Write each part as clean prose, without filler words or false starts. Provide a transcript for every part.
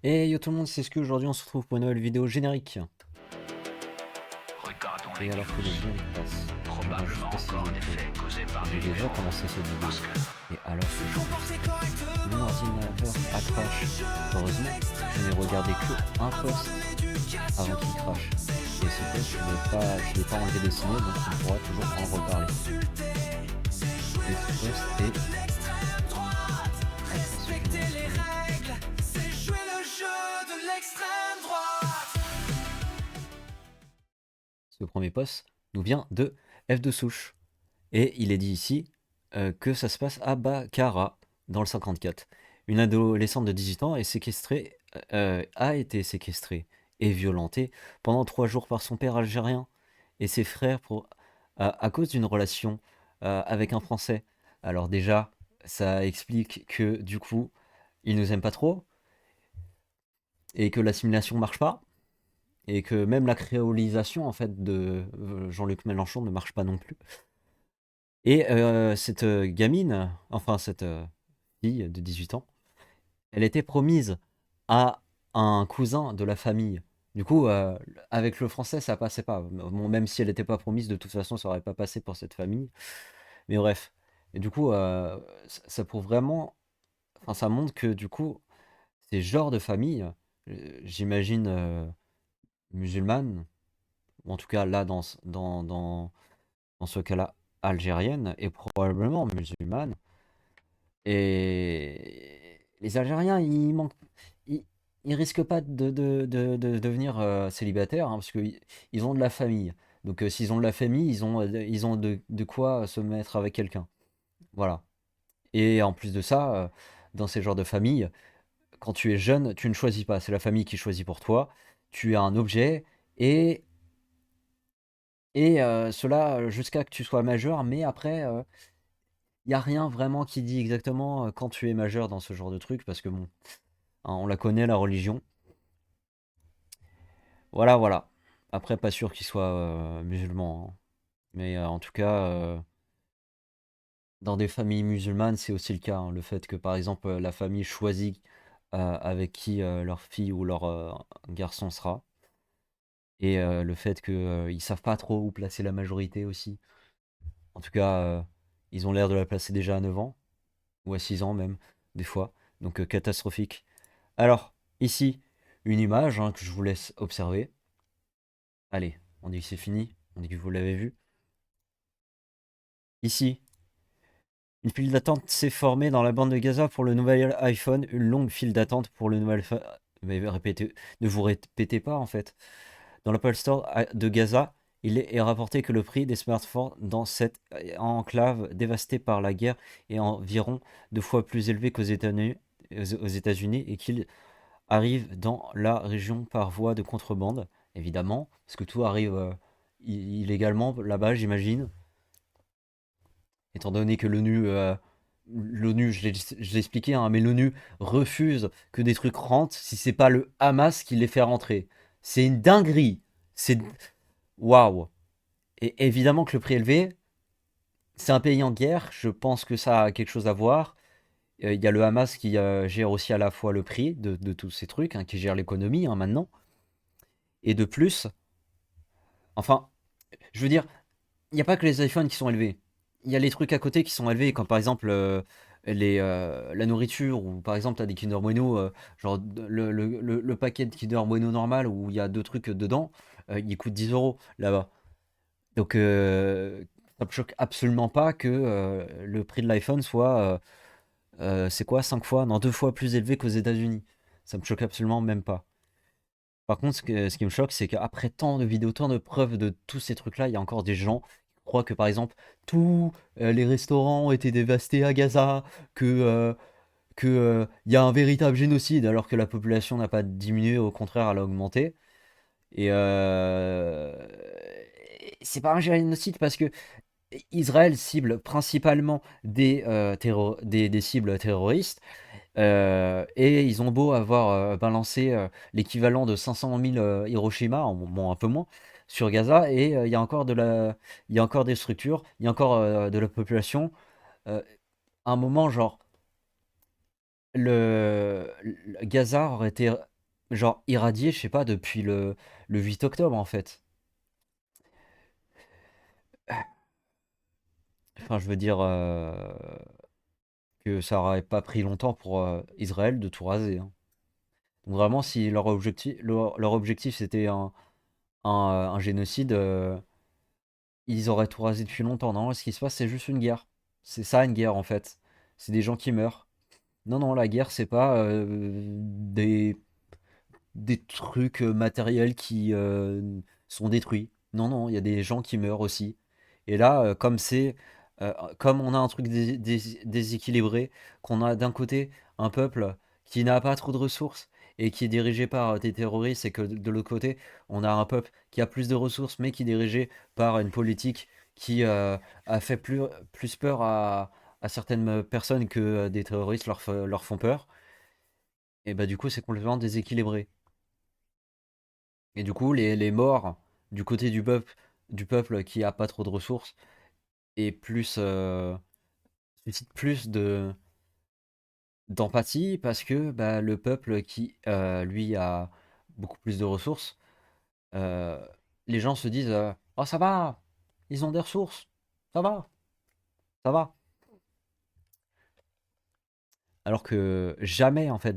Et yo tout le monde, c'est ce que aujourd'hui on se retrouve pour une nouvelle vidéo générique. Regardons Et les alors que le news, générique passe, j'aimerais juste probablement préciser encore des que faits causés par j'ai des déjà UFO. commencé cette vidéo. Parce que Et alors que mon ordinateur a crash, heureusement, je n'ai regardé que un post avant qu'il crash. Et ce post, je l'ai pas enlevé dessiné, donc on pourra toujours en reparler. Et ce post est... Attends, ce que je vais Ce premier post nous vient de F de souche. Et il est dit ici que ça se passe à Bakara, dans le 54. Une adolescente de 18 ans est séquestrée, a été séquestrée et violentée pendant 3 jours par son père algérien et ses frères à cause d'une relation avec un Français. Alors déjà, ça explique que du coup, ils nous aiment pas trop et que l'assimilation marche pas et que même la créolisation en fait de Jean-Luc Mélenchon ne marche pas non plus. Et cette gamine, enfin cette fille de 18 ans, elle était promise à un cousin de la famille. Du coup, avec le français, ça passait pas. Bon, même si elle n'était pas promise, de toute façon, ça aurait pas passé pour cette famille. Mais bref. Et du coup, ça prouve vraiment, enfin, ça montre que du coup, ces genres de familles, j'imagine musulmanes, ou en tout cas là, dans ce cas-là, algérienne, et probablement musulmane. Et les Algériens, ils, ils risquent pas de devenir célibataires, hein, parce qu'ils ils ont de la famille. Donc s'ils ont de la famille, ils ont de quoi se mettre avec quelqu'un. Voilà. Et en plus de ça, dans ces genres de familles, quand tu es jeune, tu ne choisis pas. C'est la famille qui choisit pour toi. Tu es un objet et, cela jusqu'à que tu sois majeur, mais après, il n'y a rien vraiment qui dit exactement quand tu es majeur dans ce genre de truc, parce que bon, hein, on la connaît, la religion. Voilà, voilà. Après, pas sûr qu'il soit musulman, hein. Mais en tout cas, dans des familles musulmanes, c'est aussi le cas, hein. Le fait que, par exemple, la famille choisit avec qui leur fille ou leur garçon sera. Et le fait qu'ils savent pas trop où placer la majorité aussi. En tout cas, ils ont l'air de la placer déjà à 9 ans, ou à 6 ans même, des fois. Donc catastrophique. Alors, ici, une image hein, que je vous laisse observer. Allez, on dit que c'est fini, on dit que vous l'avez vu. Ici, une file d'attente s'est formée dans la bande de Gaza pour le nouvel iPhone. Une longue file d'attente pour le nouvel iPhone. Mais répétez, ne vous répétez pas en fait. Dans l'Apple Store de Gaza, il est rapporté que le prix des smartphones dans cette enclave dévastée par la guerre est environ 2 fois plus élevé qu'aux États-Unis et qu'il arrive dans la région par voie de contrebande, évidemment, parce que tout arrive illégalement là-bas, j'imagine, étant donné que l'ONU, je l'ai expliqué, hein, mais l'ONU refuse que des trucs rentrent si c'est pas le Hamas qui les fait rentrer. C'est une dinguerie. C'est waouh. Et évidemment que le prix est élevé, c'est un pays en guerre. Je pense que ça a quelque chose à voir. Il y a le Hamas qui gère aussi à la fois le prix de tous ces trucs, hein, qui gère l'économie hein, maintenant. Et de plus, enfin, je veux dire, il n'y a pas que les iPhones qui sont élevés. Il y a les trucs à côté qui sont élevés, comme par exemple la nourriture, ou par exemple, tu as des Kinder Bueno, genre le paquet de Kinder Bueno normal, où il y a 2 trucs dedans, il coûte 10 euros là-bas. Donc, ça me choque absolument pas que le prix de l'iPhone soit, c'est quoi, 5 fois, non, 2 fois plus élevé qu'aux États-Unis. Ça me choque absolument même pas. Par contre, ce qui me choque, c'est qu'après tant de vidéos, tant de preuves de tous ces trucs-là, il y a encore des gens qui croient que, par exemple, tous les restaurants ont été dévastés à Gaza, il y a un véritable génocide, alors que la population n'a pas diminué, au contraire, elle a augmenté. Et c'est pas un génocide parce que Israël cible principalement des cibles terroristes. Et ils ont beau avoir balancé l'équivalent de 500 000 Hiroshima, bon, un peu moins, sur Gaza, et il y a encore des structures, il y a encore de la population. À un moment, genre, Gaza aurait été genre irradié, je sais pas, depuis le 8 octobre en fait. Enfin, je veux dire que ça aurait pas pris longtemps pour Israël de tout raser, hein. Donc vraiment, si leur objectif c'était un génocide, ils auraient tout rasé depuis longtemps. Non, ce qui se passe, c'est juste une guerre. C'est ça une guerre en fait. C'est des gens qui meurent. Non, non, la guerre, c'est pas des trucs matériels qui sont détruits. Non, non, il y a des gens qui meurent aussi. Et là, comme on a un truc déséquilibré, qu'on a d'un côté un peuple qui n'a pas trop de ressources et qui est dirigé par des terroristes, et que de l'autre côté, on a un peuple qui a plus de ressources, mais qui est dirigé par une politique qui a fait plus peur à certaines personnes que des terroristes leur font peur. Et bah du coup, c'est complètement déséquilibré. Et du coup, les morts du côté du peuple qui a pas trop de ressources et plus suscitent plus d'empathie parce que bah, le peuple qui lui a beaucoup plus de ressources, euh, les gens se disent oh ça va, ils ont des ressources, ça va, ça va. Alors que jamais en fait,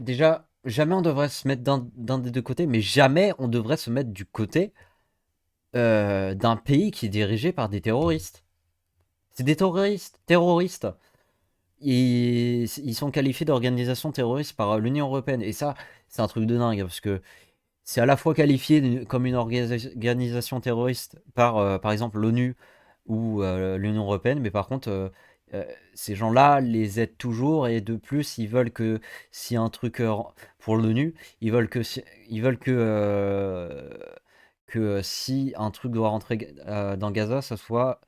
déjà jamais on devrait se mettre d'un des deux côtés, mais jamais on devrait se mettre du côté d'un pays qui est dirigé par des terroristes. C'est des terroristes. Ils sont qualifiés d'organisation terroriste par l'Union Européenne. Et ça, c'est un truc de dingue, parce que c'est à la fois qualifié comme une organisation terroriste par exemple, l'ONU ou l'Union Européenne, mais par contre, euh, ces gens-là les aident toujours, et de plus, ils veulent que si un truc pour l'ONU, ils veulent que si un truc doit rentrer dans Gaza, ça soit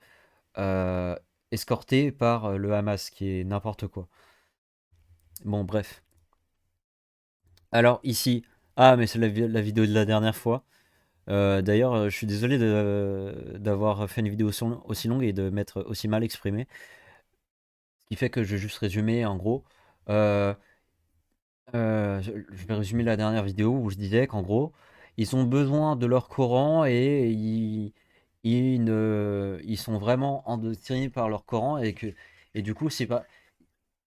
euh, escorté par le Hamas, qui est n'importe quoi. Bon, bref. Alors ici, ah mais c'est la vidéo de la dernière fois. D'ailleurs, je suis désolé d'avoir fait une vidéo aussi longue et de m'être aussi mal exprimé. Ce qui fait que je vais juste résumer en gros. Euh, je vais résumer la dernière vidéo où je disais qu'en gros, ils ont besoin de leur Coran, et ils sont vraiment endoctrinés par leur Coran, et du coup, c'est pas,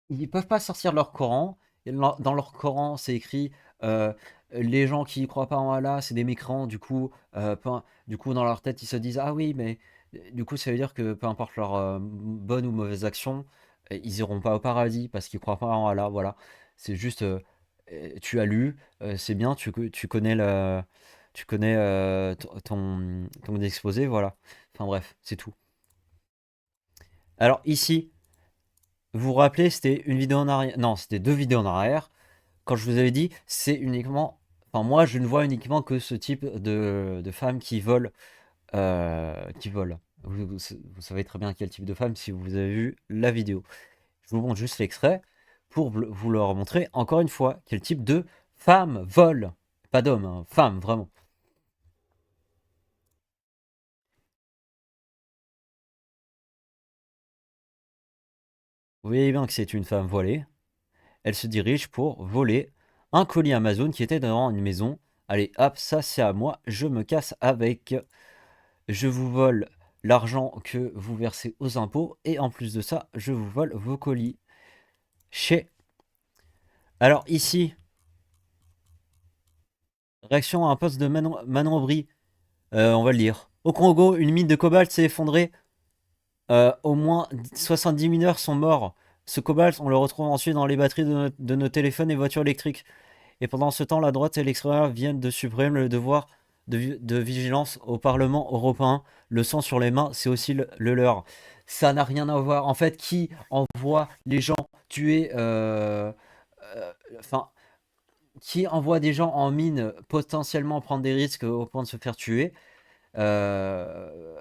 ils peuvent pas sortir de leur Coran. Et dans leur Coran, c'est écrit euh, les gens qui croient pas en Allah, c'est des mécréants. Du coup, dans leur tête, ils se disent ah oui, mais du coup, ça veut dire que peu importe leur bonne ou mauvaise action, ils iront pas au paradis parce qu'ils croient pas en Allah. Voilà, c'est juste tu as lu, c'est bien, tu connais ton exposé, voilà. Enfin bref, c'est tout. Alors ici, vous vous rappelez, c'était une vidéo en arrière. Non, c'était deux vidéos en arrière. Quand je vous avais dit, c'est uniquement. Enfin, moi, je ne vois uniquement que ce type de femmes qui volent. Qui volent. Vous savez très bien quel type de femme si vous avez vu la vidéo. Je vous montre juste l'extrait pour vous leur montrer encore une fois quel type de femme vole. Pas d'homme, hein, femme, vraiment. Vous voyez bien que c'est une femme voilée. Elle se dirige pour voler un colis Amazon qui était devant une maison. Allez, hop, ça c'est à moi, je me casse avec. Je vous vole l'argent que vous versez aux impôts, et en plus de ça, je vous vole vos colis. Chez. Alors ici, réaction à un poste de Manon Aubry, on va le dire. Au Congo, une mine de cobalt s'est effondrée. Au moins 70 mineurs sont morts. Ce cobalt, on le retrouve ensuite dans les batteries de nos téléphones et voitures électriques. Et pendant ce temps, la droite et l'extrême viennent de supprimer le devoir de vigilance au Parlement européen. Le sang sur les mains, c'est aussi le leur. Ça n'a rien à voir. En fait, qui envoie les gens tuer enfin, qui envoie des gens en mine potentiellement prendre des risques au point de se faire tuer? Bah,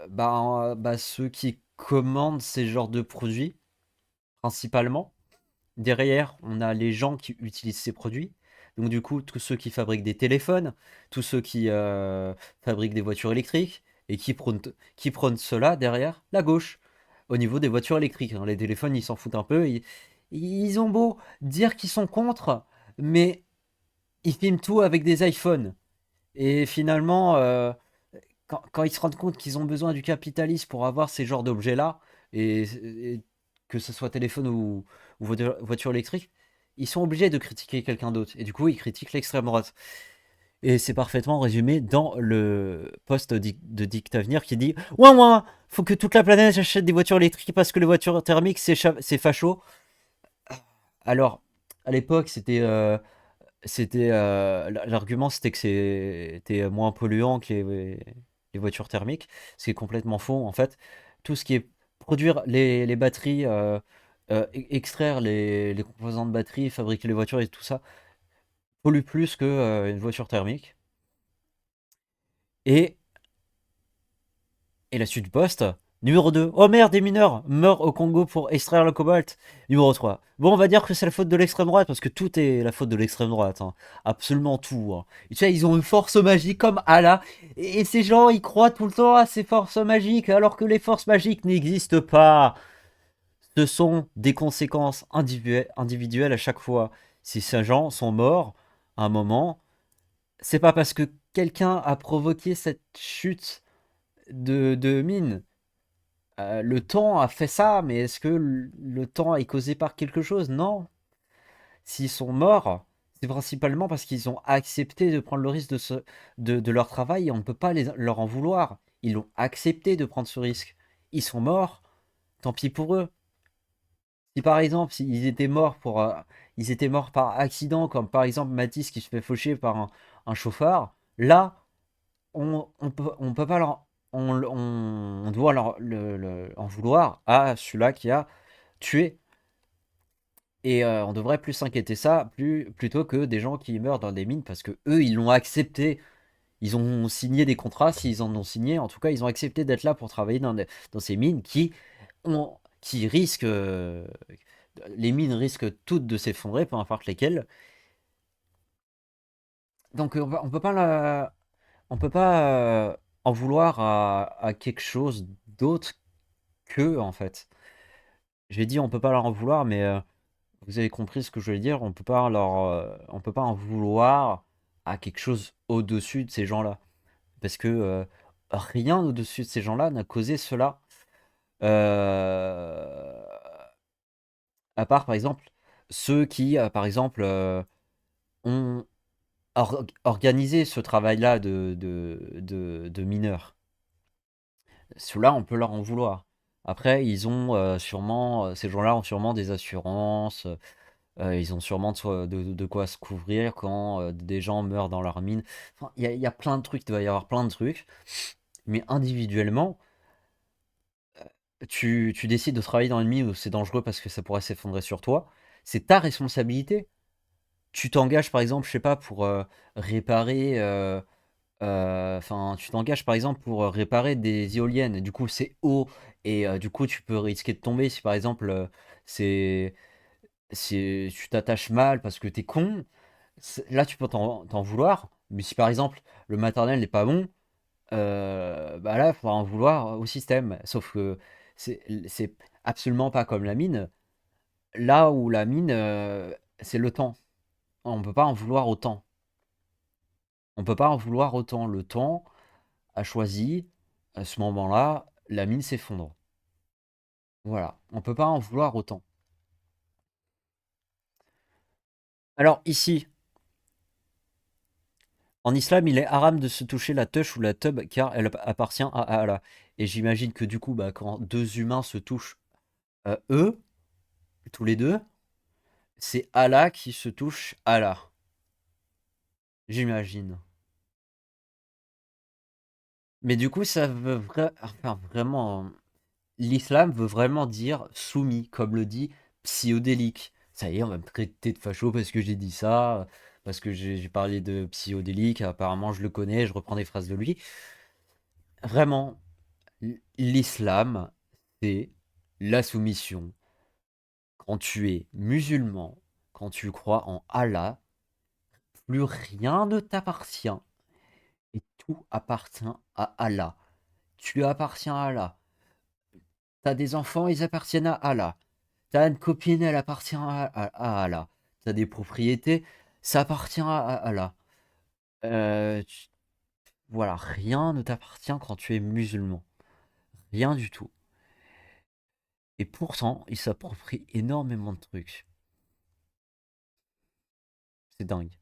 ceux qui commandent ces genres de produits, principalement. Derrière, on a les gens qui utilisent ces produits. Donc du coup, tous ceux qui fabriquent des téléphones, tous ceux qui fabriquent des voitures électriques, et qui prônent cela derrière, la gauche, au niveau des voitures électriques, hein. Les téléphones, ils s'en foutent un peu. Ils ont beau dire qu'ils sont contre, mais ils filment tout avec des iPhones. Et finalement, quand ils se rendent compte qu'ils ont besoin du capitalisme pour avoir ces genres d'objets-là, et que ce soit téléphone ou voiture électrique, ils sont obligés de critiquer quelqu'un d'autre. Et du coup, ils critiquent l'extrême droite. Et c'est parfaitement résumé dans le post de Dick Tavenir qui dit: ouin ouin, faut que toute la planète achète des voitures électriques parce que les voitures thermiques c'est facho. Alors, à l'époque, l'argument c'était que c'était moins polluant que les voitures thermiques, ce qui est complètement faux en fait. Tout ce qui est produire les batteries, extraire les composants de batterie, fabriquer les voitures et tout ça pollue plus que une voiture thermique. Et Et la suite du poste. Numéro 2. Oh merde, des mineurs meurent au Congo pour extraire le cobalt. Numéro 3. Bon, on va dire que c'est la faute de l'extrême droite, parce que tout est la faute de l'extrême droite, hein. Absolument tout, hein. Et tu sais, ils ont une force magique comme Allah. Et ces gens, ils croient tout le temps à ces forces magiques, alors que les forces magiques n'existent pas. Ce sont des conséquences individuelles à chaque fois. Si ces gens sont morts à un moment, c'est pas parce que quelqu'un a provoqué cette chute de mine. Le temps a fait ça, mais est-ce que le temps est causé par quelque chose? Non. S'ils sont morts, c'est principalement parce qu'ils ont accepté de prendre le risque de leur travail et on ne peut pas leur en vouloir. Ils ont accepté de prendre ce risque. Ils sont morts, tant pis pour eux. Si par exemple, ils étaient morts par accident, comme par exemple Matisse qui se fait faucher par un chauffard, là, on peut pas on doit en vouloir à celui-là qui a tué. Et on devrait plus s'inquiéter ça plutôt que des gens qui meurent dans des mines parce que eux ils l'ont accepté. Ils ont signé des contrats, s'ils en ont signé, en tout cas ils ont accepté d'être là pour travailler dans ces mines qui risquent, les mines risquent toutes de s'effondrer, peu importe lesquelles. Donc on peut pas en vouloir à quelque chose d'autre que en fait. J'ai dit on peut pas leur en vouloir, mais vous avez compris ce que je voulais dire. On peut pas en vouloir à quelque chose au-dessus de ces gens-là, parce que rien au-dessus de ces gens-là n'a causé cela. Euh, à part par exemple ceux qui, par exemple, ont organisé ce travail-là de mineurs. Ceux-là, on peut leur en vouloir. Après, ils ont sûrement, ces gens-là ont sûrement des assurances, ils ont sûrement de quoi se couvrir quand des gens meurent dans leur mine. Enfin, il y a plein de trucs, il doit y avoir plein de trucs. Mais individuellement, tu décides de travailler dans une mine où c'est dangereux parce que ça pourrait s'effondrer sur toi. C'est ta responsabilité. Tu t'engages par exemple, je sais pas, pour réparer. Enfin, tu t'engages par exemple pour réparer des éoliennes. Du coup, c'est haut et du coup, tu peux risquer de tomber si par exemple c'est tu t'attaches mal parce que t'es con. Là, tu peux t'en vouloir. Mais si par exemple le maternel n'est pas bon, bah là, il faudra en vouloir au système. Sauf que c'est absolument pas comme la mine. Là où la mine, c'est le temps. On peut pas en vouloir autant. On peut pas en vouloir autant. Le temps a choisi, à ce moment-là, la mine s'effondre. Voilà. On peut pas en vouloir autant. Alors ici, en islam, il est haram de se toucher la touche ou la tub car elle appartient à Allah. Et j'imagine que du coup, bah, quand deux humains se touchent, eux, tous les deux, c'est Allah qui se touche Allah. J'imagine. Mais du coup, ça veut enfin, vraiment. L'islam veut vraiment dire soumis, comme le dit psyodélique. Ça y est, on va me traiter de facho parce que j'ai dit ça, parce que j'ai parlé de psyodélique. Apparemment, je le connais, je reprends des phrases de lui. Vraiment, l'islam, c'est la soumission. Quand tu es musulman, quand tu crois en Allah, plus rien ne t'appartient et tout appartient à Allah. Tu appartiens à Allah. T'as des enfants, ils appartiennent à Allah. T'as une copine, elle appartient à Allah. T'as des propriétés. Ça appartient à Allah. Tu voilà, rien ne t'appartient quand tu es musulman. Rien du tout. Et pourtant, il s'approprie énormément de trucs. C'est dingue.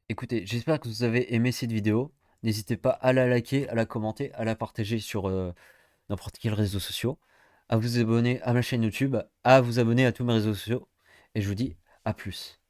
Écoutez, j'espère que vous avez aimé cette vidéo. N'hésitez pas à la liker, à la commenter, à la partager sur n'importe quel réseau social, à vous abonner à ma chaîne YouTube, à vous abonner à tous mes réseaux sociaux. Et je vous dis à plus.